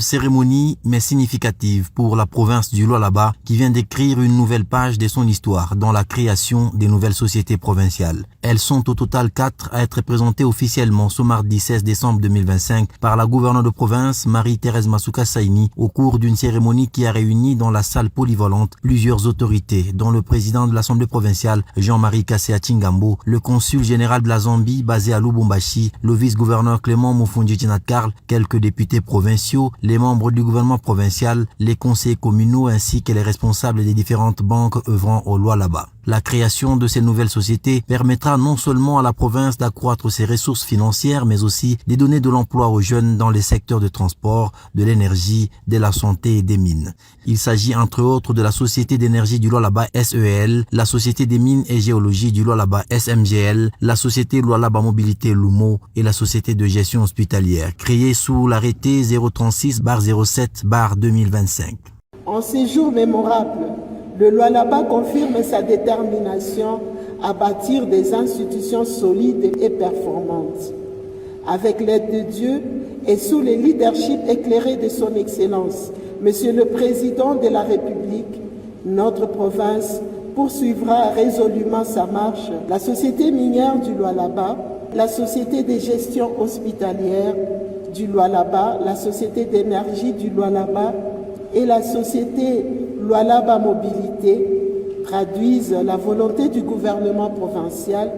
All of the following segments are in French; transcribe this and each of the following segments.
cérémonie mais significative pour la province du Lualaba qui vient d'écrire une nouvelle page de son histoire dans la création des nouvelles sociétés provinciales. Elles sont au total 4 à être présentées officiellement ce mardi 16 décembre 2025 par la gouverneure de province Marie-Thérèse Masuka Saini au cours d'une cérémonie qui a réuni dans la salle polyvalente plusieurs autorités dont le président de l'Assemblée provinciale Jean-Marie Kassea Tchingambo, le consul général de la Zambie basé à Lubumbashi, le vice-gouverneur Clément Mufundi Tchinatkarl, quelques députés provinciaux, les membres du gouvernement provincial, les conseillers communaux ainsi que les responsables des différentes banques œuvrant au Lualaba. La création de ces nouvelles sociétés permettra non seulement à la province d'accroître ses ressources financières, mais aussi de donner de l'emploi aux jeunes dans les secteurs de transport, de l'énergie, de la santé et des mines. Il s'agit entre autres de la Société d'énergie du Lualaba SEL, la Société des mines et géologie du Lualaba SMGL, la Société Lualaba Mobilité Lumo et la Société de gestion hospitalière, créée sous l'arrêté 036/07/2025. En ces jours mémorables, le Lualaba confirme sa détermination à bâtir des institutions solides et performantes. Avec l'aide de Dieu et sous le leadership éclairé de son Excellence, Monsieur le Président de la République, notre province poursuivra résolument sa marche. La Société minière du Lualaba, la Société de gestion hospitalière du Lualaba, la Société d'énergie du Lualaba et la Société Lualaba Mobilité traduisent la volonté du gouvernement provincial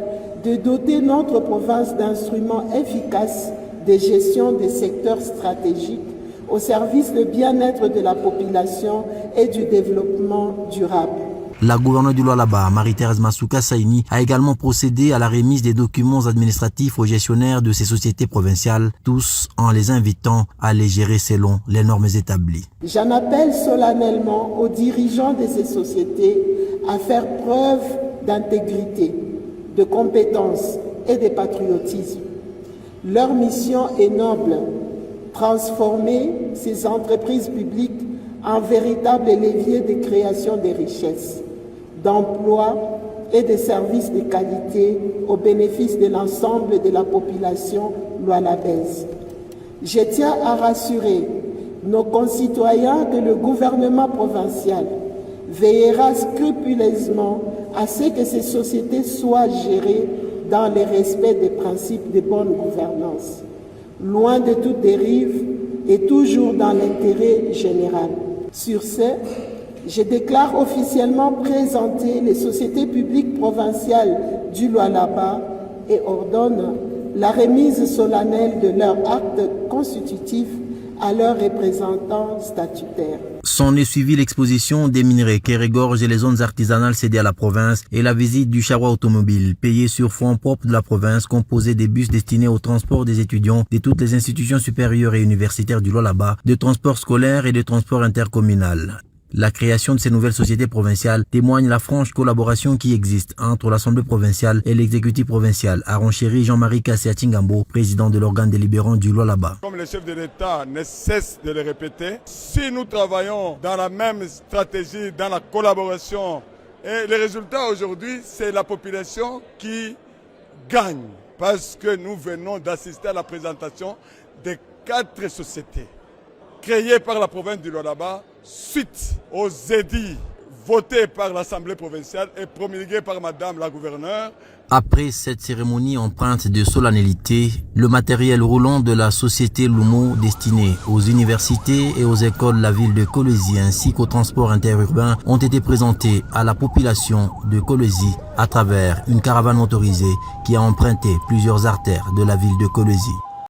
de doter notre province d'instruments efficaces de gestion des secteurs stratégiques au service du bien-être de la population et du développement durable. La gouverneure du Lualaba, Marie-Thérèse Masuka Saini, a également procédé à la remise des documents administratifs aux gestionnaires de ces sociétés provinciales, tous en les invitant à les gérer selon les normes établies. J'en appelle solennellement aux dirigeants de ces sociétés à faire preuve d'intégrité, de compétence et de patriotisme. Leur mission est noble, transformer ces entreprises publiques en véritable levier de création de richesses, d'emplois et de services de qualité au bénéfice de l'ensemble de la population lualabaise. Je tiens à rassurer nos concitoyens que le gouvernement provincial veillera scrupuleusement à ce que ces sociétés soient gérées dans le respect des principes de bonne gouvernance, loin de toute dérive et toujours dans l'intérêt général. Sur ce, je déclare officiellement présenter les sociétés publiques provinciales du Lualaba et ordonne la remise solennelle de leur acte constitutif à leurs représentants statutaires. S'en est suivi l'exposition des minerais qui regorgent les zones artisanales cédées à la province et la visite du charroi automobile payé sur fonds propres de la province composé des bus destinés au transport des étudiants de toutes les institutions supérieures et universitaires du Lualaba, de transport scolaire et de transport intercommunal. La création de ces nouvelles sociétés provinciales témoigne la franche collaboration qui existe entre l'Assemblée provinciale et l'exécutif provincial, a renchéri Jean-Marie Kassea Tchingambo, président de l'organe délibérant du Lualaba. Comme le chef de l'État ne cesse de le répéter, si nous travaillons dans la même stratégie, dans la collaboration, et le résultat aujourd'hui, c'est la population qui gagne, parce que nous venons d'assister à la présentation de 4 sociétés créées par la province du Lualaba suite aux édits votés par l'Assemblée provinciale et promulgués par Madame la gouverneure. Après cette cérémonie empreinte de solennité, le matériel roulant de la société Lumo destiné aux universités et aux écoles de la ville de Kolwezi ainsi qu'au transport interurbain ont été présentés à la population de Kolwezi à travers une caravane motorisée qui a emprunté plusieurs artères de la ville de Kolwezi.